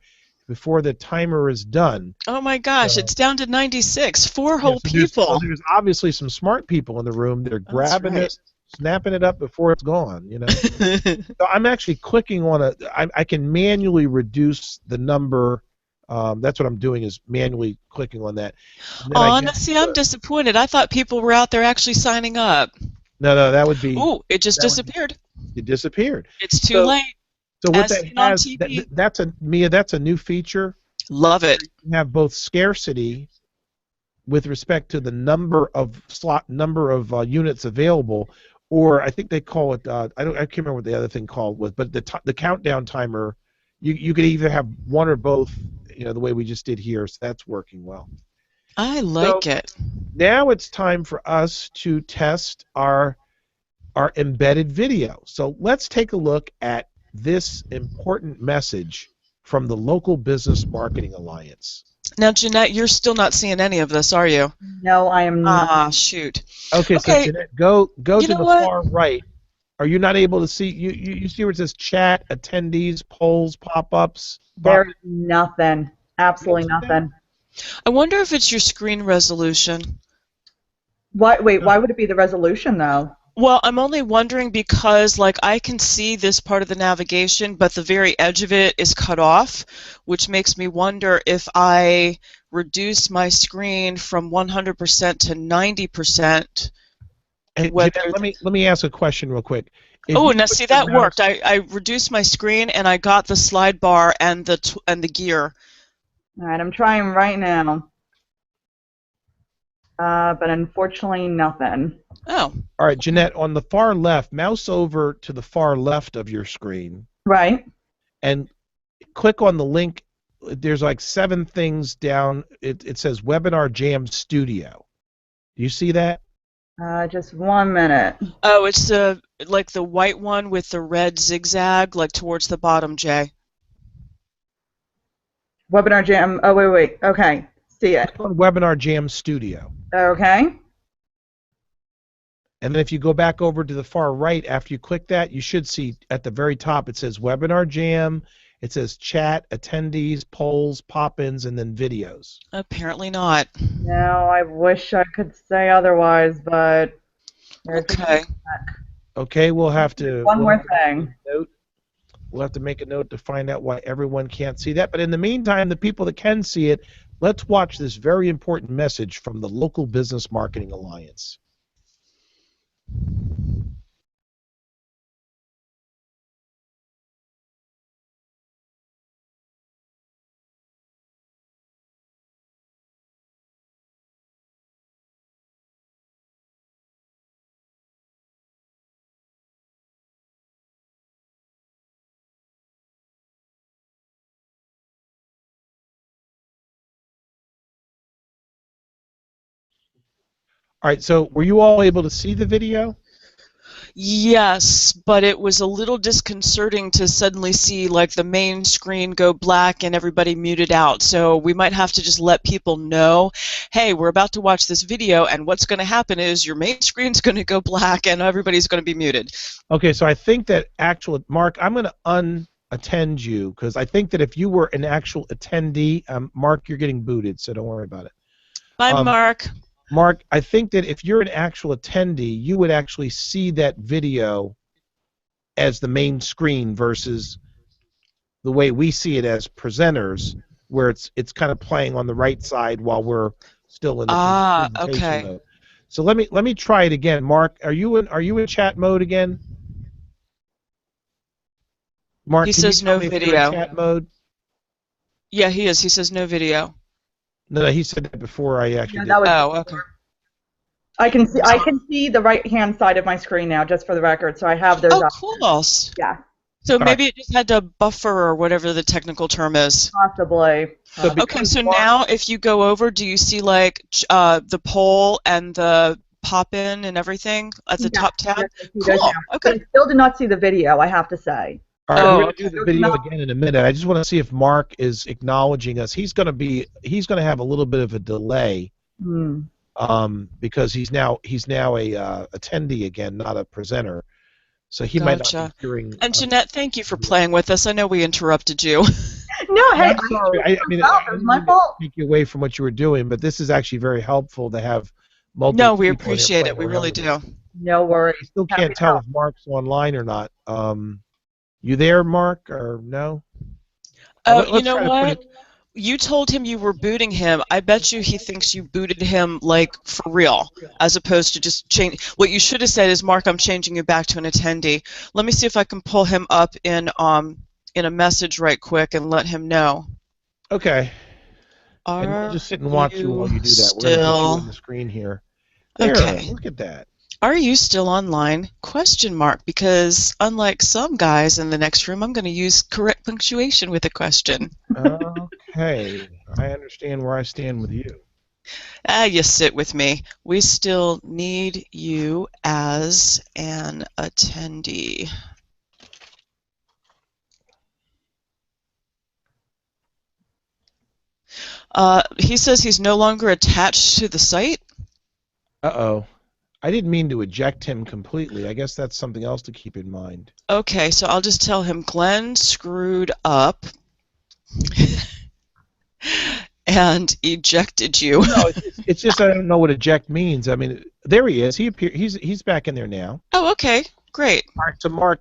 the timer is done. Oh my gosh, it's down to 96. Four whole people. There's obviously some smart people in the room. They're grabbing it, snapping it up before it's gone. So I'm actually clicking on I can manually reduce the number. That's what I'm doing, is manually clicking on that. See, I'm disappointed. I thought people were out there actually signing up. No, that would be... Ooh, it just disappeared. It disappeared. It's too late. So what that has, Mia, that's a new feature. Love it. You have both scarcity with respect to the number of units available, or I think they call it, I can't remember what the other thing called was, but the countdown timer, you could either have one or both, the way we just did here, so that's working well. I like it. Now it's time for us to test our embedded video. So let's take a look at this important message from the Local Business Marketing Alliance. Now, Jeanette, you're still not seeing any of this, are you? No, I am not. Ah, shoot. Okay, so Jeanette, go to the far right. Are you not able to see? You see where it says chat, attendees, polls, pop-ups? There's nothing. Absolutely nothing. I wonder if it's your screen resolution. Wait, why would it be the resolution, though? Well, I'm only wondering because, like, I can see this part of the navigation, but the very edge of it is cut off, which makes me wonder if I reduce my screen from 100% to 90%, Hey, whether... Jeanette, let me ask a question real quick. If Oh, you now put see, your that worked. mouse, I reduced my screen and I got the slide bar and the gear. All right, I'm trying right now. But unfortunately, nothing. Oh, all right, Jeanette, on the far left, mouse over to the far left of your screen Right. and click on the link. There's like 7 things down. It says Webinar Jam Studio. Do you see that? Just 1 minute. oh, it's like the white one with the red zigzag, like towards the bottom, Jay. Webinar Jam. Oh, wait. Okay. See it. Click on Webinar Jam Studio. Okay. And then if you go back over to the far right after you click that, you should see at the very top it says Webinar Jam. It says chat, attendees, polls, pop-ins, and then videos. Apparently not. No, I wish I could say otherwise, but there's Okay. Okay, we'll have to one more have to thing. make a note. We'll have to make a note to find out why everyone can't see that. But in the meantime, the people that can see it, let's watch this very important message from the Local Business Marketing Alliance. All right, so were you all able to see the video? Yes, but it was a little disconcerting to suddenly see like the main screen go black and everybody muted out. So we might have to just let people know, hey, we're about to watch this video and what's going to happen is your main screen's going to go black and everybody's going to be muted. Okay, so I think that Mark, I'm going to unattend you because I think that if you were an actual attendee, Mark, you're getting booted, so don't worry about it. Bye, Mark. Mark, I think that if you're an actual attendee, you would actually see that video as the main screen versus the way we see it as presenters, where it's kind of playing on the right side while we're still in the presentation okay. mode. So let me try it again. Mark, are you in chat mode again? Mark, He can says you tell no me if you're video. in chat mode? Yeah, he is. He says no video. No, he said that before I actually did. That was, Oh, okay. I can see the right-hand side of my screen now, just for the record. So I have those. Oh, cool. Yeah. So maybe it just had to buffer or whatever the technical term is. Possibly. So Okay, so now if you go over, do you see like the poll and the pop-in and everything at the top tab? Cool. Okay. But I still did not see the video, I have to say. All right, we're going to do the video again in a minute. I just want to see if Mark is acknowledging us. He's going to have a little bit of a delay because he's now a attendee again, not a presenter. So he might not be hearing. And Jeanette, thank you for playing with us. I know we interrupted you. No, hey, I'm sorry. I mean, it was my fault. Take you away from what you were doing, but this is actually very helpful to have multiple. No, we people appreciate it. We really do. No worries. I still can't tell if Mark's online or not. You there, Mark, or no? Oh, you know what? You told him you were booting him. I bet you he thinks you booted him, like, for real, as opposed to just change. What you should have said is, Mark, I'm changing you back to an attendee. Let me see if I can pull him up in a message right quick and let him know. Okay. And we'll just sit and watch you while you do that. We're going to put you on the screen here. There, okay. Look at that. Are you still online? Question mark, because unlike some guys in the next room, I'm going to use correct punctuation with a question. Okay. I understand where I stand with you. You sit with me. We still need you as an attendee. He says he's no longer attached to the site. Uh-oh. I didn't mean to eject him completely. I guess that's something else to keep in mind. Okay, so I'll just tell him Glenn screwed up and ejected you. No, it's just I don't know what eject means. I mean, there he is. He's back in there now. Oh, okay. Great. All right, so Mark,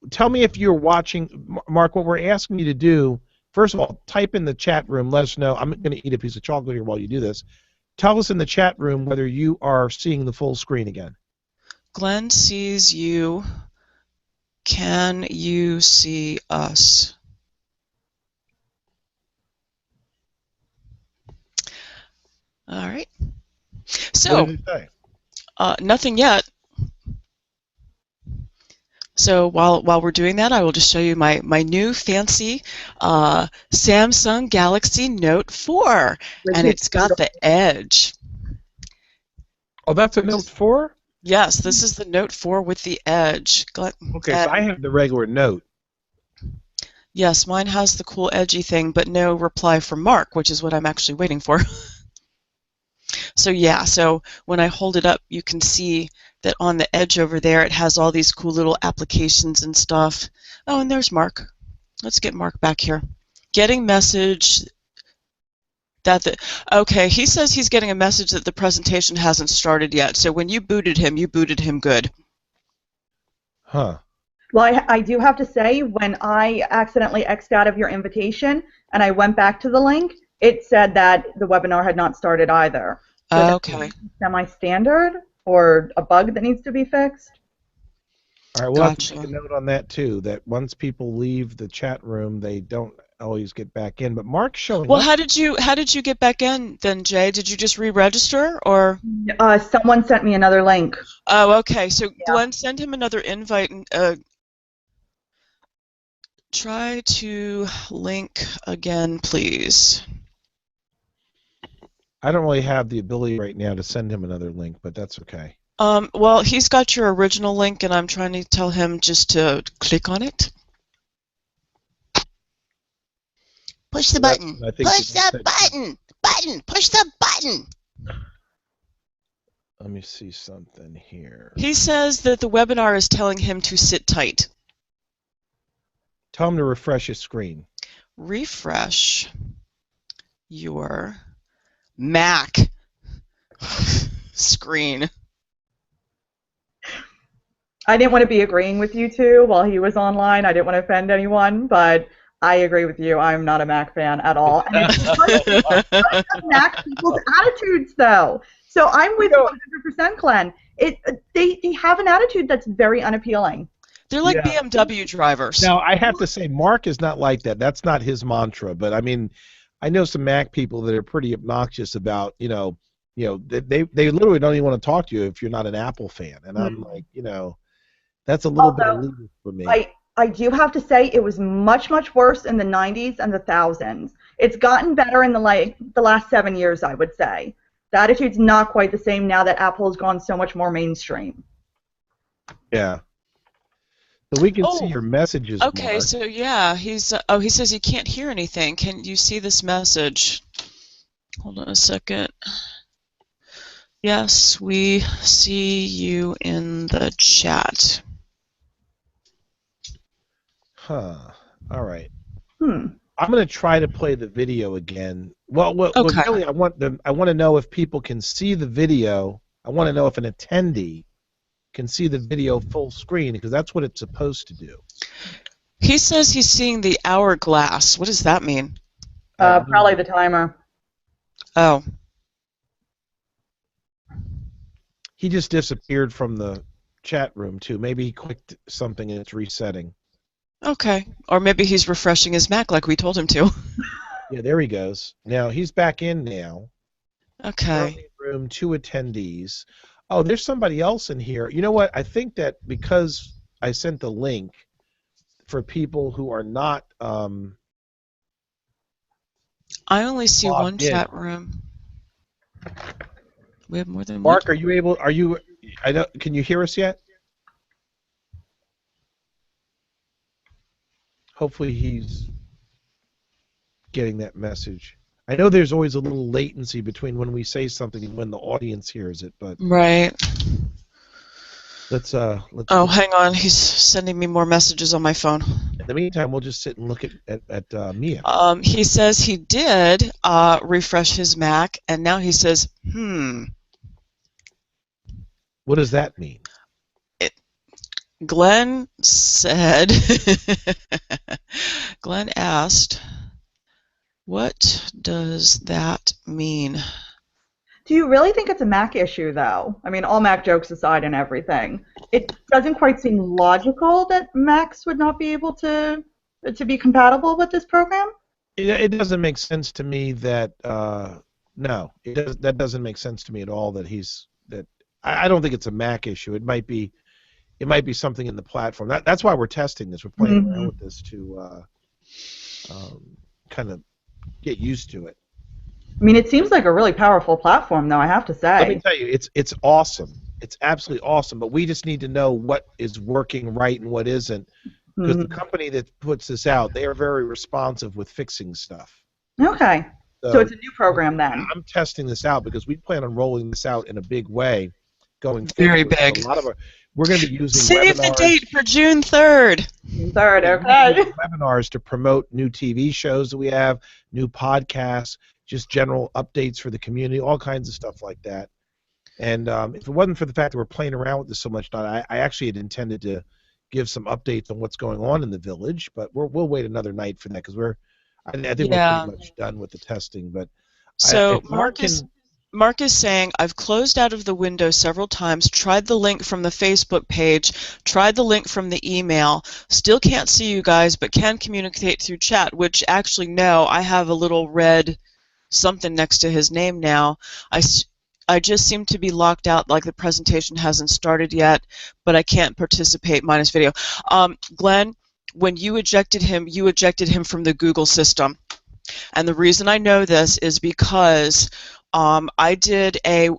tell me if you're watching. Mark, what we're asking you to do, first of all, type in the chat room. Let us know. I'm going to eat a piece of chocolate here while you do this. Tell us in the chat room whether you are seeing the full screen again. Glenn sees you. Can you see us? All right. So, What did it say? nothing yet. So while we're doing that, I will just show you my new fancy Samsung Galaxy Note 4, and it's got the Edge. Oh, that's a Note 4? Yes, this is the Note 4 with the Edge. Okay, so I have the regular Note. Yes, mine has the cool edgy thing, but no reply from Mark, which is what I'm actually waiting for. So yeah, so when I hold it up, you can see that on the edge over there, it has all these cool little applications and stuff. Oh, and there's Mark. Let's get Mark back here. Getting message that okay, he says he's getting a message that the presentation hasn't started yet. So when you booted him good. Huh. Well, I do have to say, when I accidentally X'd out of your invitation and I went back to the link, it said that the webinar had not started either. So okay. Semi-standard or a bug that needs to be fixed? All right, we'll have to make a note on that too, that once people leave the chat room, they don't always get back in. But Mark's showing Well, up. how did you get back in then, Jay? Did you just re-register or? Someone sent me another link. Oh, okay. So yeah. Glenn, send him another invite and try to link again, please. I don't really have the ability right now to send him another link, but that's okay. Well, he's got your original link, and I'm trying to tell him just to click on it. Push the button. Push the button. Push the button. Let me see something here. He says that the webinar is telling him to sit tight. Tell him to refresh his screen. Refresh your Mac screen. I didn't want to be agreeing with you two while he was online. I didn't want to offend anyone, but I agree with you. I'm not a Mac fan at all. And it's Mac people's attitudes, though. So I'm with you 100%, Glenn. They have an attitude that's very unappealing. They're like BMW drivers. Now, I have to say, Mark is not like that. That's not his mantra. But, I mean, I know some Mac people that are pretty obnoxious about, they literally don't even want to talk to you if you're not an Apple fan. And I'm like, that's a little bit illegal for me. I do have to say it was much, much worse in the 90s and the 2000s. It's gotten better in the last 7 years, I would say. The attitude's not quite the same now that Apple has gone so much more mainstream. Yeah. So we can see your messages. Okay, Mark. so yeah, he says he can't hear anything. Can you see this message? Hold on a second. Yes, we see you in the chat. Huh. All right. I'm going to try to play the video again. Well, really, I want to know if people can see the video. I want to know if an attendee can see the video full screen, because that's what it's supposed to do. He says he's seeing the hourglass. What does that mean? Probably the timer. Oh. He just disappeared from the chat room, too. Maybe he clicked something and it's resetting. Okay. Or maybe he's refreshing his Mac like we told him to. Yeah, there he goes. Now, he's back in now. Okay. Room, 2 attendees. Oh, there's somebody else in here. You know what? I think that because I sent the link for people who are not I only see one chat room. We have more than one. Mark, can you hear us yet? Hopefully he's getting that message. I know there's always a little latency between when we say something and when the audience hears it, but right. Let's. Oh, hang on. He's sending me more messages on my phone. In the meantime, we'll just sit and look at Mia. He says he did refresh his Mac, and now he says, What does that mean? Glenn said, Glenn asked, what does that mean? Do you really think it's a Mac issue, though? I mean, all Mac jokes aside and everything, it doesn't quite seem logical that Macs would not be able to be compatible with this program. It doesn't make sense to me that no, that doesn't make sense to me at all. I don't think it's a Mac issue. It might be something in the platform. That's why we're testing this. We're playing around with this to kind of get used to it. I mean, it seems like a really powerful platform, though, I have to say. Let me tell you, it's awesome. It's absolutely awesome, but we just need to know what is working right and what isn't, because the company that puts this out, they are very responsive with fixing stuff. Okay. So it's a new program then. I'm testing this out because we plan on rolling this out in a big way going forward. Very big. We're going to be using Save webinars. the date for June 3rd. June 3rd, okay. Webinars to promote new TV shows that we have, new podcasts, just general updates for the community, all kinds of stuff like that. And if it wasn't for the fact that we're playing around with this so much, I actually had intended to give some updates on what's going on in the village, but we'll wait another night for that because I think we're pretty much done with the testing. But so Mark is saying, I've closed out of the window several times, tried the link from the Facebook page, tried the link from the email, still can't see you guys, but can communicate through chat, which actually, no, I have a little red something next to his name now. I just seem to be locked out, like the presentation hasn't started yet, but I can't participate minus video. Glenn, when you ejected him from the Google system. And the reason I know this is because I did a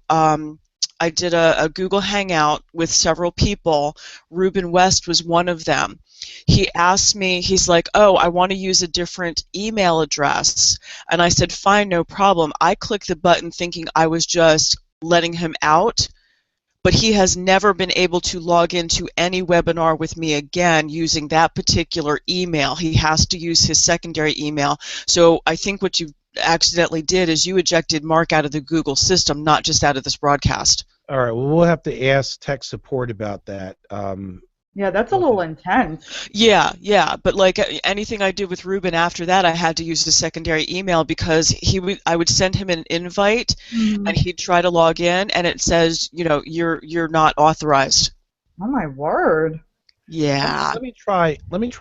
Google Hangout with several people. Ruben West was one of them. He asked me, he's like, oh, I want to use a different email address. And I said, fine, no problem. I clicked the button thinking I was just letting him out, but he has never been able to log into any webinar with me again using that particular email. He has to use his secondary email. So I think what you accidentally did is you ejected Mark out of the Google system, not just out of this broadcast. All right, well, we'll have to ask tech support about that. Yeah, that's a little intense. Yeah, but like anything I did with Ruben after that, I had to use the secondary email because I would send him an invite, and he'd try to log in, and it says, you know, you're not authorized. Oh my word. Yeah. Let me try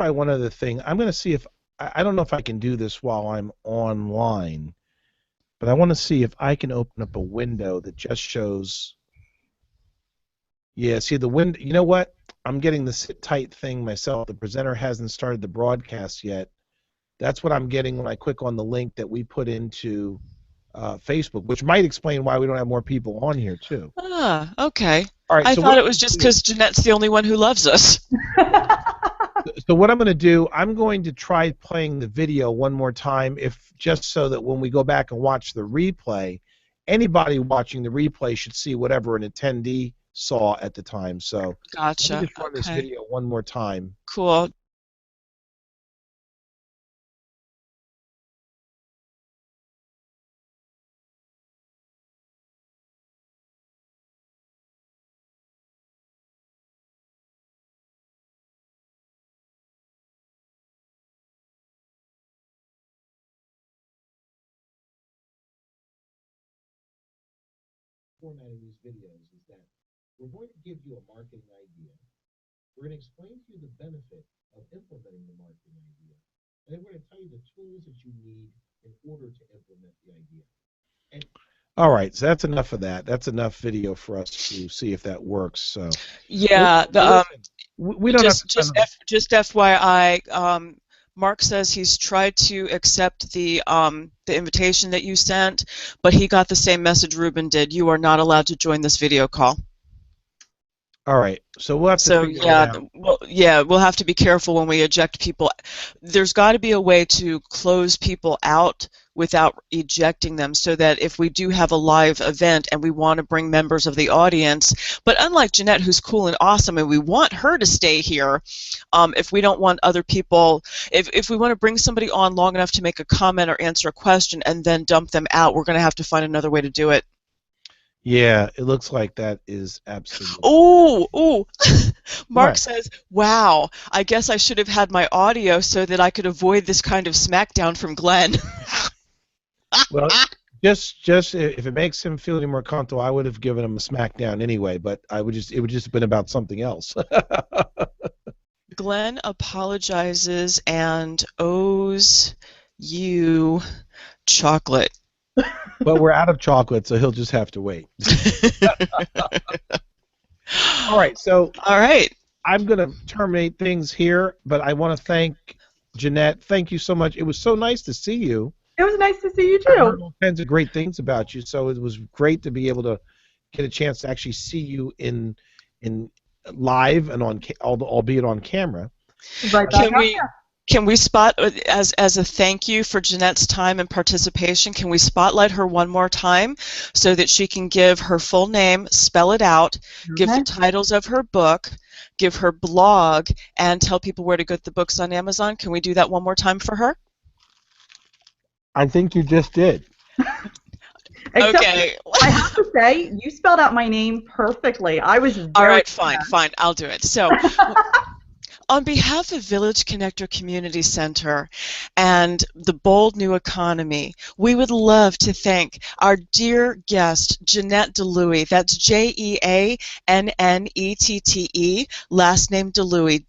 one other thing. I'm going to see if I don't know if I can do this while I'm online, but I want to see if I can open up a window that just shows. Yeah, see the window. You know what? I'm getting the sit tight thing myself. The presenter hasn't started the broadcast yet. That's what I'm getting when I click on the link that we put into Facebook, which might explain why we don't have more people on here too. Ah, okay. All right. I thought it was just because Jeanette's the only one who loves us. So what I'm going to do, I'm going to try playing the video one more time, just so that when we go back and watch the replay, anybody watching the replay should see whatever an attendee saw at the time. So gotcha. Let me just run this video one more time. Cool. Format of these videos is that we're going to give you a marketing idea. We're going to explain to you the benefit of implementing the marketing idea. And then we're going to tell you the tools that you need in order to implement the idea. All right, so that's enough of that. That's enough video for us to see if that works. So yeah, we don't just FYI. Mark says he's tried to accept the invitation that you sent, but he got the same message Ruben did. You are not allowed to join this video call. All right, so we'll have to So figure that out. we'll have to be careful when we eject people. There's got to be a way to close people out without ejecting them, so that if we do have a live event and we want to bring members of the audience, but unlike Jeanette, who's cool and awesome, and we want her to stay here, if we don't want other people, if we want to bring somebody on long enough to make a comment or answer a question and then dump them out, we're going to have to find another way to do it. Yeah, it looks like that is absolutely. Oh, Mark What? says, wow, I guess I should have had my audio so that I could avoid this kind of smackdown from Glenn. Well, just if it makes him feel any more comfortable, I would have given him a smackdown anyway, but it would just have been about something else. Glenn apologizes and owes you chocolate. But we're out of chocolate, so he'll just have to wait. All right, so All right. I'm going to terminate things here, but I want to thank Jeanette. Thank you so much. It was so nice to see you. It was nice to see you I heard too. all kinds of great things about you, so it was great to be able to get a chance to actually see you in live and albeit on camera. Right back Can on we here. can we spot as a thank you for Jeanette's time and participation? Can we spotlight her one more time so that she can give her full name, spell it out, give Okay. the titles of her book, give her blog, and tell people where to get the books on Amazon? Can we do that one more time for her? I think you just did. Except Okay. I have to say, you spelled out my name perfectly. I was very All right, fine, impressed. fine. I'll do it. So, on behalf of Village Connector Community Center and the Bold New Economy, we would love to thank our dear guest, Jeanette DeLuey. That's Jeannette, last name DeLuey,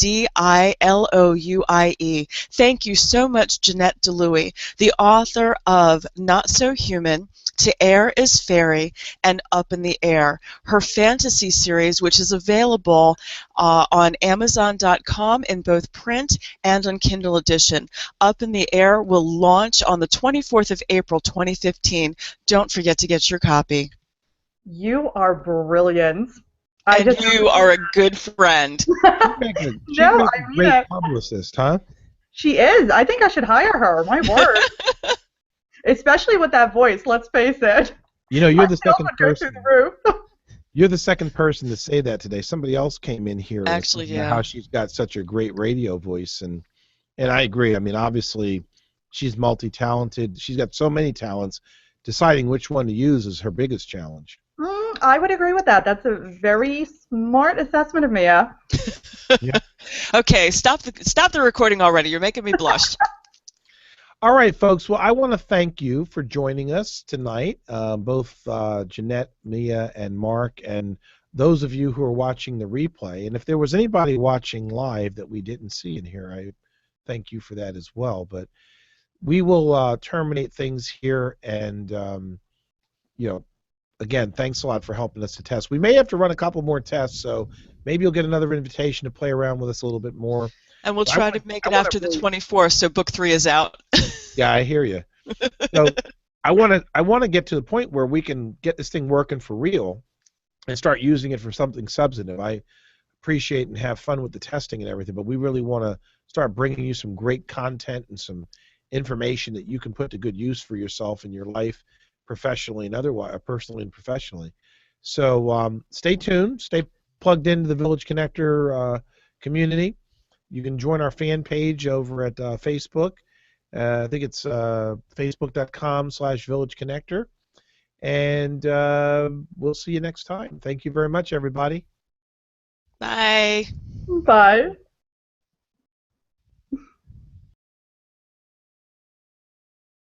Dilouie. Thank you so much, Jeanette DeLuey, the author of Not So Human, To Air is Fairy, and Up in the Air, her fantasy series, which is available on Amazon.com in both print and on Kindle edition. Up in the Air will launch on the 24th of April 2015. Don't forget to get your copy. You are brilliant. And you are a good friend. She'd make a great it. publicist, huh? She is. I think I should hire her. My word. Especially with that voice, let's face it. You know, you're My the sales second would go through person. the roof. You're the second person to say that today. Somebody else came in here Actually, listening to yeah. how she's got such a great radio voice, and I agree. I mean, obviously, she's multi-talented. She's got so many talents. Deciding which one to use is her biggest challenge. I would agree with that. That's a very smart assessment of Mia. Yeah. Okay, stop the recording already. You're making me blush. All right, folks. Well, I want to thank you for joining us tonight, both Jeanette, Mia, and Mark, and those of you who are watching the replay. And if there was anybody watching live that we didn't see in here, I thank you for that as well. But we will terminate things here, and you know, again, thanks a lot for helping us to test. We may have to run a couple more tests, so maybe you'll get another invitation to play around with us a little bit more. And we'll try to make it after the 24th, so book 3 is out. Yeah, I hear you. So I want to get to the point where we can get this thing working for real and start using it for something substantive. I appreciate and have fun with the testing and everything, but we really want to start bringing you some great content and some information that you can put to good use for yourself in your life, professionally and otherwise, personally and professionally. So stay tuned, stay plugged into the Village Connector community. You can join our fan page over at Facebook. I think it's facebook.com/Village Connector. And we'll see you next time. Thank you very much, everybody. Bye. Bye.